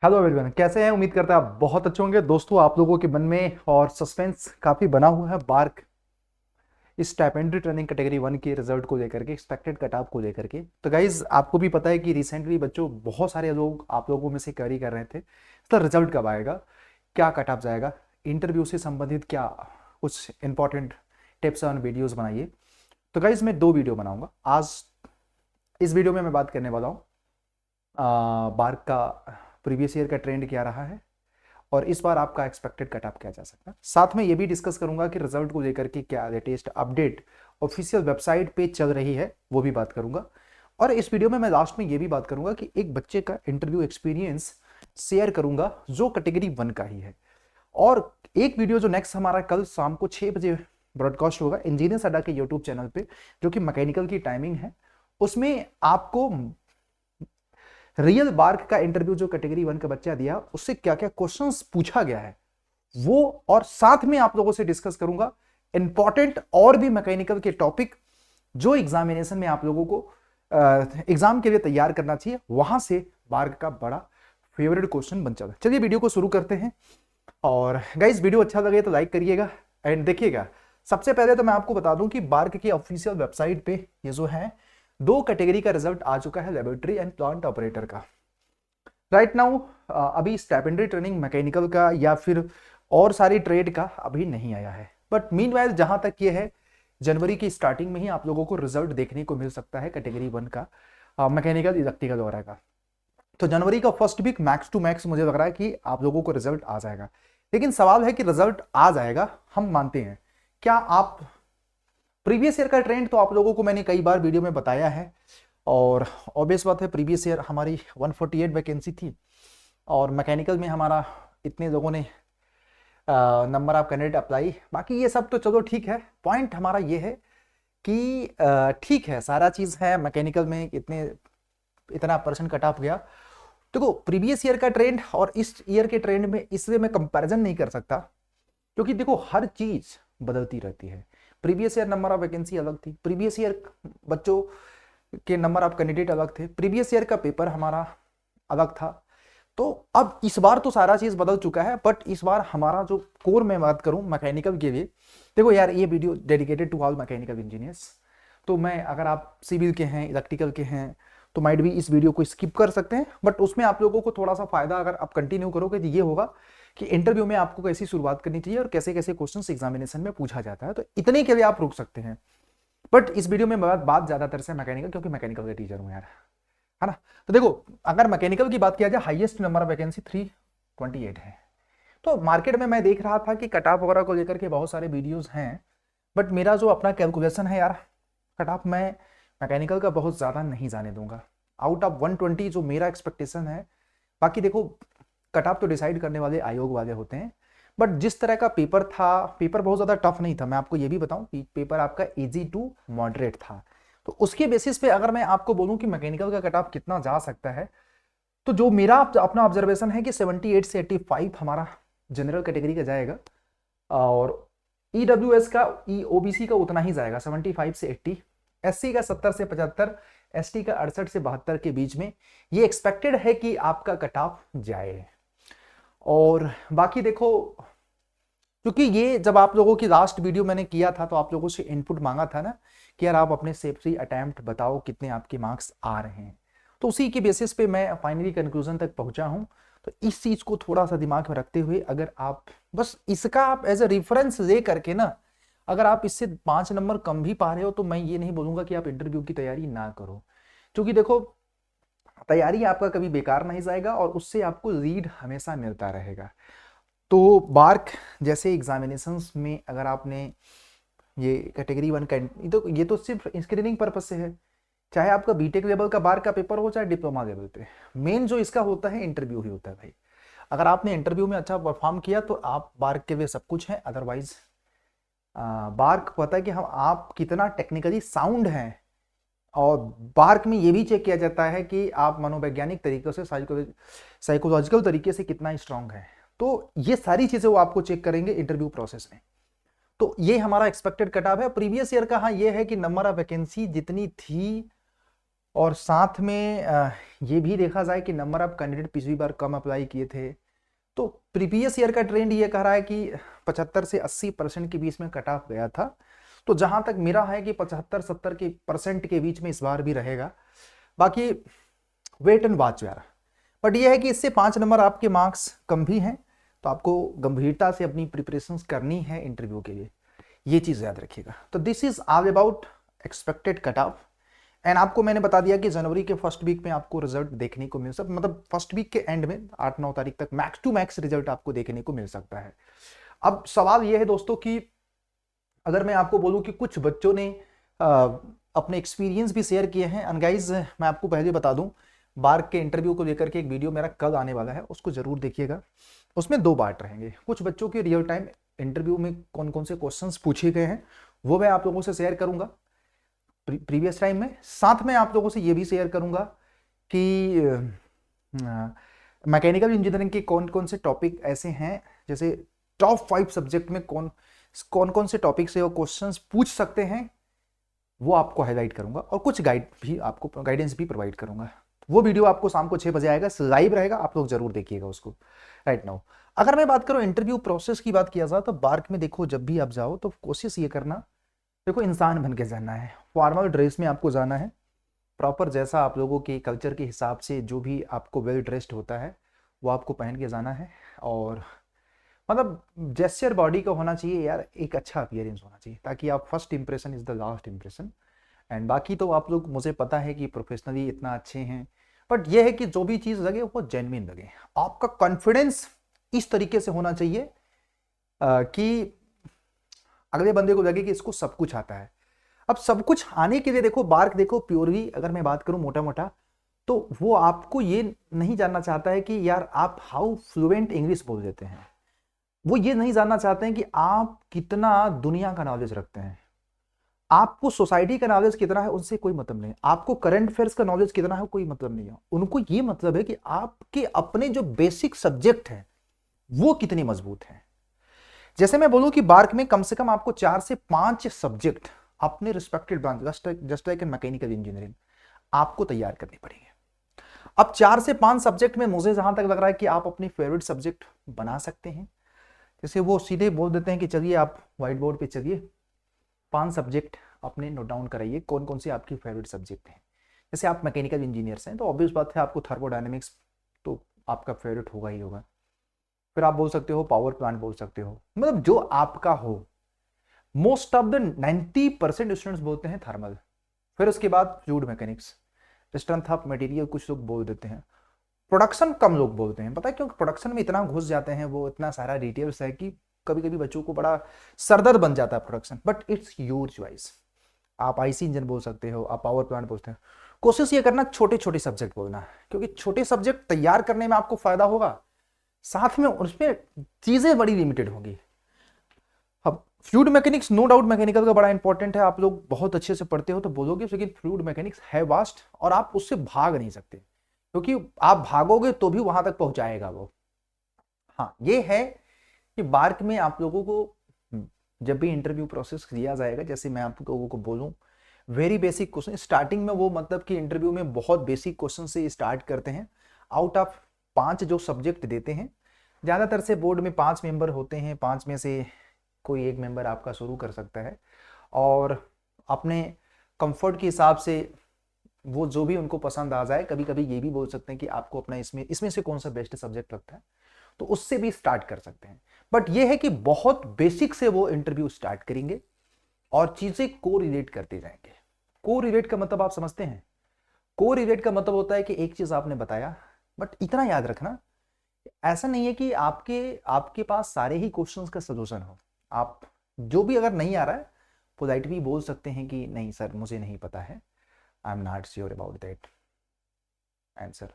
Hello everyone, कैसे हैं? उम्मीद करता है आप बहुत अच्छे होंगे। दोस्तों, आप लोगों के मन में और सस्पेंस काफी बना हुआ है बार्क इस स्टाइपेंड्री ट्रेनिंग कैटेगरी 1 के रिजल्ट को लेकर के, एक्सपेक्टेड कट ऑफ को लेकर के। तो गाइज, आपको भी पता है कि रिसेंटली बच्चों बहुत सारे लोग आप लोगों में से क्वेरी कर रहे थे तो रिजल्ट कब आएगा, क्या कट ऑफ जाएगा, इंटरव्यू से संबंधित क्या कुछ इंपॉर्टेंट टिप्स और वीडियोस बनाइए। तो गाइज, मैं 2 वीडियो बनाऊंगा आज। इस वीडियो में मैं बात करने वाला हूँ बार्क का प्रीवियस ईयर का ट्रेंड क्या रहा है और इस बार आपका एक्सपेक्टेड कट ऑफ क्या जा सकता है। साथ में ये भी डिस्कस करूंगा कि रिजल्ट को लेकर के क्या लेटेस्ट अपडेट ऑफिशियल वेबसाइट पे चल रही है, वो भी बात करूंगा। और इस वीडियो में मैं लास्ट में ये भी बात करूंगा कि एक बच्चे का इंटरव्यू एक्सपीरियंस शेयर करूंगा जो कैटेगरी 1 का ही है। और एक वीडियो जो नेक्स्ट हमारा कल शाम को 6 बजे ब्रॉडकास्ट होगा इंजीनियर्स अड्डा के यूट्यूब चैनल पे, जो कि मैकेनिकल की टाइमिंग है, उसमें आपको रियल बार्क का इंटरव्यू जो कैटेगरी 1 का बच्चा दिया उससे क्या क्या क्वेश्चंस पूछा गया है वो, और साथ में आप लोगों से डिस्कस करूंगा इंपॉर्टेंट और भी मैकेनिकल के टॉपिक जो एग्जामिनेशन में आप लोगों को एग्जाम के लिए तैयार करना चाहिए। वहां से बार्क का बड़ा फेवरेट क्वेश्चन बन चला। चलिए वीडियो को शुरू करते हैं। और गाइस, वीडियो अच्छा लगे तो लाइक करिएगा एंड देखिएगा। सबसे पहले तो मैं आपको बता दूं कि बार्क की ऑफिशियल वेबसाइट पे ये जो है 2 कैटेगरी का रिजल्ट आ चुका है, लेबोरेटरी एंड प्लांट ऑपरेटर का। राइट नाउ अभी स्टाइपेंड्री ट्रेनिंग मैकेनिकल का या फिर और सारी ट्रेड का अभी नहीं आया है, बट मीनवाइल जहां तक ये है जनवरी की स्टार्टिंग में ही आप लोगों को रिजल्ट देखने को मिल सकता है कैटेगरी 1 का मैकेनिकल इलेक्ट्रिकल वगैरह का। तो जनवरी का first week max to max मुझे लग रहा है कि आप लोगों को रिजल्ट आ जाएगा। लेकिन सवाल है कि रिजल्ट आ जाएगा, हम मानते हैं, क्या आप प्रीवियस ईयर का ट्रेंड तो आप लोगों को मैंने कई बार वीडियो में बताया है। और ऑब्वियस बात है, प्रीवियस ईयर हमारी 148 वैकेंसी थी और मैकेनिकल में हमारा इतने लोगों ने नंबर ऑफ कैंडिडेट अप्लाई। बाकी ये सब तो चलो ठीक है, पॉइंट हमारा ये है कि ठीक है, सारा चीज़ है मैकेनिकल में इतना परसेंट कट ऑफ गया। देखो, प्रीवियस ईयर का ट्रेंड और इस ईयर के ट्रेंड में इसलिए मैं कंपैरिजन नहीं कर सकता क्योंकि देखो हर चीज़ बदलती रहती है। Previous year number of vacancy अलग थी, प्रीवियस ईयर बच्चों के नंबर ऑफ कैंडिडेट अलग थे, प्रीवियस ईयर का पेपर हमारा अलग था। तो अब इस बार तो सारा चीज बदल चुका है, बट इस बार हमारा जो कोर में बात करूं मैकेनिकल के लिए, देखो यार, ये video dedicated to all mechanical engineers. तो मैं, अगर आप सिविल के हैं, इलेक्ट्रिकल के हैं, तो माइट भी इस वीडियो को स्किप कर सकते हैं, बट उसमें आप लोगों को थोड़ा सा फायदा अगर आप कंटिन्यू करोगे तो ये होगा कि इंटरव्यू में आपको कैसी शुरुआत करनी चाहिए और कैसे कैसे क्वेश्चन एग्जामिनेशन में पूछा जाता है। तो इतने के लिए आप रुक सकते हैं। बट इस वीडियो में बात ज्यादातर से मैकेनिकल, क्योंकि मैकेनिकल का टीचर हूं यार, है ना। तो देखो, अगर मैकेनिकल की बात किया जाए, हाईएस्ट नंबर ऑफ वैकेंसी 328 है। तो मार्केट में मैं देख रहा था कि कट ऑफ वगैरह को लेकर के बहुत सारे वीडियोस हैं, बट मेरा जो अपना कैलकुलेशन है यार, कट ऑफ मैं मैकेनिकल का बहुत ज़्यादा नहीं जाने दूंगा। आउट ऑफ 120 जो मेरा एक्सपेक्टेशन है। बाकी देखो, कट ऑफ तो डिसाइड करने वाले आयोग वाले होते हैं, बट जिस तरह का पेपर था, पेपर बहुत ज़्यादा टफ नहीं था। मैं आपको ये भी बताऊं, पेपर आपका इजी टू मॉडरेट था। तो उसके बेसिस पे अगर मैं आपको बोलूं कि मैकेनिकल का कट ऑफ कितना जा सकता है, तो जो मेरा अपना ऑब्जर्वेशन है कि 78 से 85 हमारा जनरल कैटेगरी का जाएगा, और ईडब्ल्यूएस का, ओबीसी का उतना ही जाएगा, 75 से 80, एससी का 70 से 75, एसटी का 68 से 72 के बीच में ये एक्सपेक्टेड है कि आपका कट ऑफ जाए। और बाकी देखो, क्योंकि ये जब आप लोगों की लास्ट वीडियो मैंने किया था तो आप लोगों से इनपुट मांगा था ना कि यार आप अपने सेफ्टी अटेम्प्ट बताओ कितने आपके मार्क्स आ रहे हैं, तो उसी के बेसिस पे मैं फाइनली कंक्लूजन तक पहुंचा हूं। तो इस चीज को थोड़ा सा दिमाग में रखते हुए, अगर आप बस इसका आप एज ए रेफरेंस ले करके ना, अगर आप इससे 5 नंबर कम भी पा रहे हो तो मैं ये नहीं बोलूंगा कि आप इंटरव्यू की तैयारी ना करो, क्योंकि देखो तैयारी आपका कभी बेकार नहीं जाएगा और उससे आपको लीड हमेशा मिलता रहेगा। तो बार्क जैसे एग्जामिनेशंस में अगर आपने ये कैटेगरी 1 का, ये तो सिर्फ स्क्रीनिंग पर्पज से है, चाहे आपका बीटेक लेवल का बार का पेपर हो चाहे डिप्लोमा लेवल पे, मेन जो इसका होता है इंटरव्यू ही होता है भाई। अगर आपने इंटरव्यू में अच्छा परफॉर्म किया तो आप बार्क के लिए सब कुछ है, अदरवाइज बार्क पता है कि हम आप कितना टेक्निकली साउंड हैं। और बार्क में ये भी चेक किया जाता है कि आप मनोवैज्ञानिक तरीके से, साइकोलॉजिकल तरीके से कितना स्ट्रांग है। तो ये सारी चीजें वो आपको चेक करेंगे इंटरव्यू प्रोसेस में। तो ये हमारा एक्सपेक्टेड कट ऑफ है। प्रीवियस ईयर का हाँ ये है कि नंबर ऑफ वैकेंसी जितनी थी और साथ में ये भी देखा जाए कि नंबर ऑफ कैंडिडेट पिछली बार कम अप्लाई किए थे, तो प्रीवियस ईयर का ट्रेंड ये कह रहा है कि 75 से 80% के बीच में कट ऑफ गया था। तो जहां तक मेरा है कि 75-70 के परसेंट के बीच में इस बार भी रहेगा। बाकी वेट एंड वॉच यार। बट ये है कि इससे 5 नंबर आपके मार्क्स कम भी हैं, तो आपको गंभीरता से अपनी प्रिपरेशन करनी है इंटरव्यू के लिए, ये चीज़ याद रखिएगा। तो this is all about expected cut off. And आपको मैंने बता दिया कि जनवरी के फर्स्ट वीक में आपको रिजल्ट देखने को मिल सकता, मतलब फर्स्ट वीक के एंड में 8-9 तारीख तक मैक्स टू मैक्स रिजल्ट आपको देखने को मिल सकता है। अब सवाल यह है दोस्तों कि अगर मैं आपको बोलूं कि कुछ बच्चों ने अपने एक्सपीरियंस भी शेयर किए हैं। एंड गाइज मैं आपको पहले बता दूं, बार्क के इंटरव्यू को लेकर के एक वीडियो मेरा कल आने वाला है, उसको जरूर देखिएगा। उसमें 2 पार्ट रहेंगे। कुछ बच्चों के रियल टाइम इंटरव्यू में कौन कौन से क्वेश्चंस पूछे गए हैं वो मैं आप लोगों से शेयर करूंगा प्रीवियस टाइम में। साथ में आप लोगों से ये भी शेयर करूंगा कि मैकेनिकल इंजीनियरिंग के कौन कौन से टॉपिक ऐसे हैं, जैसे टॉप 5 सब्जेक्ट में कौन कौन से टॉपिक से वो क्वेश्चंस पूछ सकते हैं, वो आपको हाईलाइट करूंगा। और कुछ गाइडेंस भी प्रोवाइड करूंगा। वो वीडियो आपको शाम को 6 बजे आएगा, लाइव रहेगा, आप लोग जरूर देखिएगा उसको। राइट नाउ अगर मैं बात करूं इंटरव्यू प्रोसेस की बात किया जाए तो बार्क में देखो, जब भी आप जाओ तो कोशिश ये करना, देखो इंसान बन के जाना है, फॉर्मल ड्रेस में आपको जाना है, प्रॉपर जैसा आप लोगों के कल्चर के हिसाब से जो भी आपको वेल ड्रेस्ड होता है वो आपको पहन के जाना है। और मतलब जेस्चर बॉडी का होना चाहिए यार, एक अच्छा अपीयरेंस होना चाहिए, ताकि आप first impression is the last impression. And बाकी तो आप लोग, मुझे पता है कि प्रोफेशनली इतना अच्छे हैं, बट ये है कि जो भी चीज़ लगे वो जेन्युइन लगे। आपका कॉन्फिडेंस इस तरीके से होना चाहिए कि अगले बंदे को लगे कि इसको सब कुछ आता है। अब सब कुछ आने के लिए देखो, बार्क देखो प्योरली अगर मैं बात करूं मोटा मोटा, तो वो आपको ये नहीं जानना चाहता है कि यार आप हाउ फ्लुएंट इंग्लिश बोल देते हैं। वो ये नहीं जानना चाहते हैं कि आप कितना दुनिया का नॉलेज रखते हैं। आपको सोसाइटी का नॉलेज कितना है उनसे कोई मतलब नहीं, आपको करंट अफेयर्स का नॉलेज कितना है कोई मतलब नहीं है। उनको ये मतलब है कि आपके अपने जो बेसिक सब्जेक्ट है वो कितने मजबूत हैं। जैसे मैं बोलूं कि बार्क में कम से कम आपको 4 से 5 सब्जेक्ट अपने respected branch, just like in mechanical engineering, आपको तैयार करने पड़ेंगे। अब 4 से 5 सब्जेक्ट में मुझे जहां तक लग रहा है कि आप अपनी फेवरेट सब्जेक्ट बना सकते हैं। जैसे वो सीधे बोल देते हैं कि चलिए आप व्हाइट बोर्ड पे चलिए 5 सब्जेक्ट अपने नोट डाउन कराइए, कौन कौन से आपकी फेवरेट सब्जेक्ट हैं। जैसे आप मैकेनिकल इंजीनियर्स हैं तो ऑब्वियस बात है आपको थर्मोडायनेमिक्स तो आपका फेवरेट होगा ही होगा। फिर आप बोल सकते हो पावर प्लांट बोल सकते हो, मतलब जो आपका हो। मोस्ट ऑफ द 90% स्टूडेंट्स बोलते हैं थर्मल। फिर उसके बाद fluid mechanics, strength of material कुछ लोग बोल देते हैं। प्रोडक्शन कम लोग बोलते हैं, पता है क्योंकि प्रोडक्शन में इतना घुस जाते हैं, वो इतना सारा डिटेल्स है कि कभी कभी बच्चों को बड़ा सरदर्द बन जाता है production. But it's your choice, आप आईसी इंजन बोल सकते हो, आप पावर प्लांट बोलते हैं। कोशिश ये करना छोटे छोटे सब्जेक्ट बोलना, क्योंकि छोटे सब्जेक्ट तैयार करने में आपको फायदा होगा, साथ में उसमें चीजें बड़ी लिमिटेड होंगी। अब fluid mechanics no doubt mechanical का बड़ा इंपॉर्टेंट है, आप लोग बहुत अच्छे से पढ़ते हो तो बोलोगे, लेकिन फ्लूइड मैकेनिक्स है वास्ट और आप उससे भाग नहीं सकते, क्योंकि आप भागोगे तो भी वहां तक पहुंचाएगा वो। हाँ ये है कि बार्क में आप लोगों को जब भी इंटरव्यू प्रोसेस दिया जाएगा, जैसे मैं आप लोगों को बोलूं वेरी बेसिक क्वेश्चन स्टार्टिंग में, वो मतलब कि इंटरव्यू में बहुत बेसिक क्वेश्चन से स्टार्ट करते हैं। आउट ऑफ 5 जो सब्जेक्ट देते हैं, ज़्यादातर से बोर्ड में 5 मेंबर होते हैं, 5 में से कोई एक मेंबर आपका शुरू कर सकता है और अपने कंफर्ट के हिसाब से वो जो भी उनको पसंद आ जाए। कभी कभी ये भी बोल सकते हैं कि आपको अपना इसमें से कौन सा बेस्ट सब्जेक्ट लगता है, तो उससे भी स्टार्ट कर सकते हैं। बट ये है कि बहुत बेसिक से वो इंटरव्यू स्टार्ट करेंगे और चीजें को रिलेट करते जाएंगे। को रिलेट का मतलब आप समझते हैं? को रिलेट का मतलब होता है कि एक चीज आपने बताया, बट इतना याद रखना ऐसा नहीं है कि आपके पास सारे ही क्वेश्चंस का सॉल्यूशन हो। आप जो भी अगर नहीं आ रहा है पोलाइटली बोल सकते हैं कि नहीं सर मुझे नहीं पता है, I am not sure about that answer,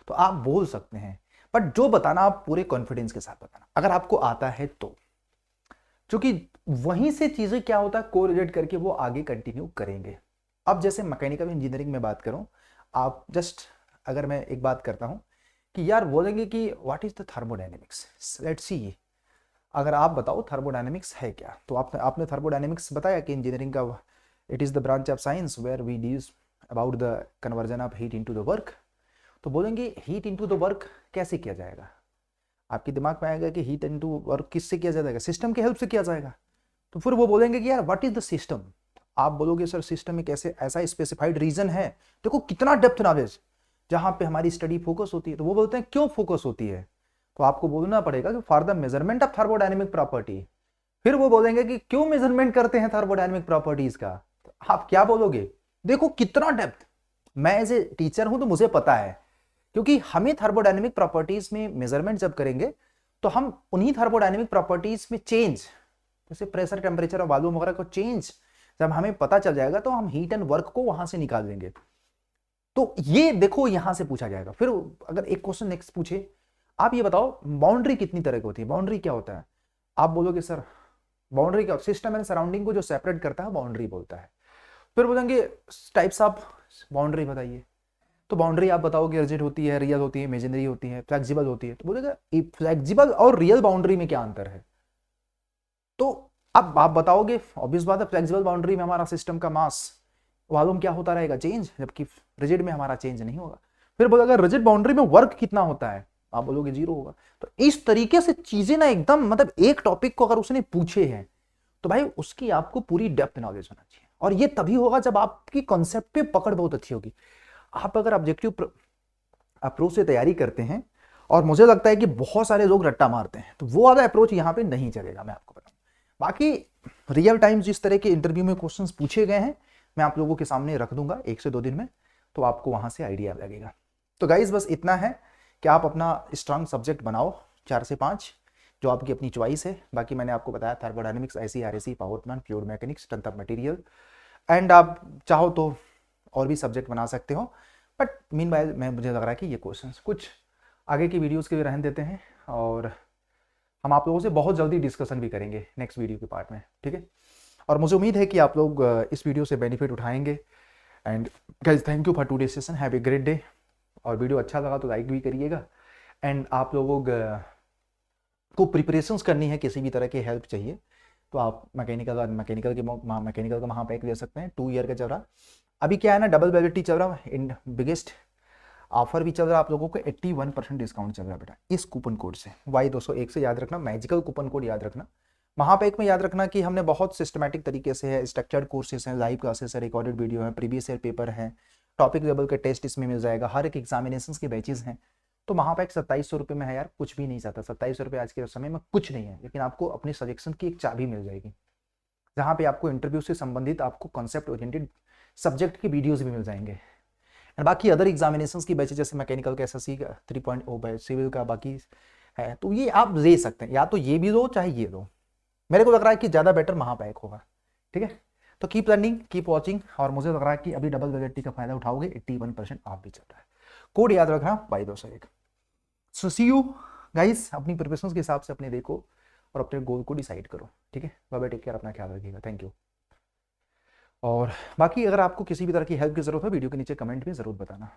तो आप बोल सकते हैं। बट जो बताना आप पूरे कॉन्फिडेंस के साथ बताना, अगर आपको आता है तो, क्योंकि वहीं से चीजें क्या होता है कोरिलेट करके वो आगे कंटिन्यू करेंगे। अब जैसे मैकेनिकल इंजीनियरिंग में बात करूं, आप जस्ट अगर मैं एक बात करता हूं कि यार बोलेंगे कि what is the thermodynamics, let's see, अगर आप बताओ थर्मोडायनेमिक्स है क्या, तो आपने थर्मोडायनेमिक्स बताया कि इंजीनियरिंग का it is the branch of science where we deal about the conversion of heat into the work. तो बोलेंगे हीट इनटू द वर्क कैसे किया जाएगा, आपके दिमाग में आएगा कि हीट इनटू वर्क किससे किया जाएगा, सिस्टम की हेल्प से किया जाएगा। तो फिर वो बोलेंगे कि यार व्हाट इज द सिस्टम, आप बोलोगे सर सिस्टम एक ऐसे ऐसा स्पेसिफाइड रीजन है, देखो कितना डेप्थ नॉलेज, जहां पे हमारी स्टडी फोकस होती है। तो वो बोलते हैं क्यों फोकस होती है, तो आपको बोलना पड़ेगा कि for the measurement of thermodynamic property. फिर वो बोलेंगे कि क्यों मेजरमेंट करते हैं थर्मोडायनेमिक प्रॉपर्टीज का, तो आप क्या बोलोगे, देखो कितना डेप्थ, मैं एज ए टीचर हूं तो मुझे पता है, क्योंकि हमें थर्मोडायनेमिक प्रॉपर्टीज में मेजरमेंट जब करेंगे तो हम उन्हीं थर्मोडायनेमिक प्रॉपर्टीज में चेंज, जैसे प्रेशर टेम्परेचर और वॉल्यूम वगैरह को चेंज जब हमें पता चल जाएगा तो हम हीट एंड वर्क को वहां से निकाल देंगे। तो ये देखो यहां से पूछा जाएगा। फिर अगर एक क्वेश्चन नेक्स्ट पूछे, आप ये बताओ बाउंड्री कितनी तरह की होती है, बाउंड्री क्या होता है, आप बोलोगे सर बाउंड्री क्या, सिस्टम एंड सराउंडिंग को जो सेपरेट करता है बाउंड्री बोलता है। फिर बोलेंगे टाइप्स ऑफ बाउंड्री बताइए, तो बाउंड्री आप बताओगे रिजिड होती है, रियल होती है, इमेजिनरी होती है, फ्लेक्सिबल होती है। तो बोलेगा फ्लेक्सिबल और रियल बाउंड्री में क्या अंतर है, तो अब आप बताओगे ऑब्वियस बात है फ्लेक्सिबल बाउंड्री में हमारा सिस्टम का मास वॉल्यूम क्या होता रहेगा चेंज, जबकि रिजिड में हमारा चेंज नहीं होगा। फिर बोलेगा रिजिड बाउंड्री में वर्क कितना होता है, आप बोलोगे 0 होगा। तो इस तरीके से चीजें ना एकदम मतलब एक टॉपिक को अगर उसने पूछे हैं तो भाई उसकी आपको पूरी डेप्थ नॉलेज होना चाहिए, और ये तभी होगा जब आपकी कॉन्सेप्ट पे पकड़ बहुत अच्छी होगी। आप अगर ऑब्जेक्टिव अप्रोच से तैयारी करते हैं और मुझे लगता है कि बहुत सारे लोग रट्टा मारते हैं, तो वो वाला अप्रोच यहाँ पे नहीं चलेगा, मैं आपको बताऊं। बाकी रियल टाइम जिस तरह के इंटरव्यू में क्वेश्चंस पूछे गए हैं मैं आप लोगों के सामने रख दूंगा 1 से 2 दिन में, तो आपको वहां से आइडिया लगेगा। तो गाइज बस इतना है कि आप अपना स्ट्रांग सब्जेक्ट बनाओ 4 से 5, जो आपकी अपनी चॉइस है। बाकी मैंने आपको बताया thermodynamics, IC, RAC, power plant, fluid mechanics, strength of material, and आप चाहो तो और भी सब्जेक्ट बना सकते हो। बट मीनवाइल मैं मुझे लग रहा है कि ये क्वेश्चंस कुछ आगे की वीडियोस के लिए रहने देते हैं, और हम आप लोगों से बहुत जल्दी डिस्कशन भी करेंगे नेक्स्ट वीडियो के पार्ट में, ठीक है। और मुझे उम्मीद है कि आप लोग इस वीडियो से बेनिफिट उठाएंगे। And guys thank you for today session, have a great day. और वीडियो अच्छा लगा तो लाइक भी करिएगा। एंड आप लोगों को प्रिपरेशंस करनी है, किसी भी तरह की हेल्प चाहिए तो आप मैकेनिकल का महापैक ले सकते हैं 2 ईयर का चल रहा। अभी क्या है ना, डबल वेलिडिटी चल रहा है, इन बिगेस्ट ऑफर भी चल रहा है आप लोगों को, 81% डिस्काउंट चल रहा है बेटा इस कूपन कोड से, Y201 से याद रखना, मैजिकल कूपन कोड याद रखना। महापैक में याद रखना कि हमने बहुत सिस्टमैटिक तरीके से है, स्ट्रक्चर्ड कोर्सेज हैं, लाइव क्लासेस है, रिकॉर्डेड वीडियो है, प्रीवियस ईयर पेपर है, टॉपिक लेवल के टेस्ट इसमें मिल जाएगा, हर एक एग्जामिनेशन के बैचेज हैं। तो महापैक 2700 रुपये में है यार, कुछ भी नहीं चाहता, 2700 रुपये आज के समय में कुछ नहीं है, लेकिन आपको अपनी सजेक्शन की एक चाबी मिल जाएगी, जहाँ पे आपको इंटरव्यू से संबंधित आपको कॉन्सेप्ट ओरिएंटेड सब्जेक्ट के वीडियोज भी मिल जाएंगे। एंड बाकी अदर एग्जामिनेशंस की बैचेज जैसे मैकेनिकल का एसएससी का 3.0 बैच, सिविल का बाकी है, तो ये आप ले सकते हैं, या तो ये भी लो चाहे ये लो। मेरे को लग रहा है कि ज़्यादा बेटर महापैक होगा, ठीक है। तो कीप लर्निंग, कीप वॉचिंग, और मुझे लग रहा है कि अभी डबल वेलिडिटी का फायदा उठाओगे, 81% ऑफ भी चल रहा है। कोड याद रखना Y201। So see you guys, अपनी प्रिपरेशंस के हिसाब से अपने देखो और अपने गोल को डिसाइड करो, ठीक है। बाय बाय, टेक केयर, अपना ख्याल रखिएगा, थैंक यू। और बाकी अगर आपको किसी भी तरह की हेल्प की जरूरत हो वीडियो के नीचे कमेंट में ज़रूर बताना।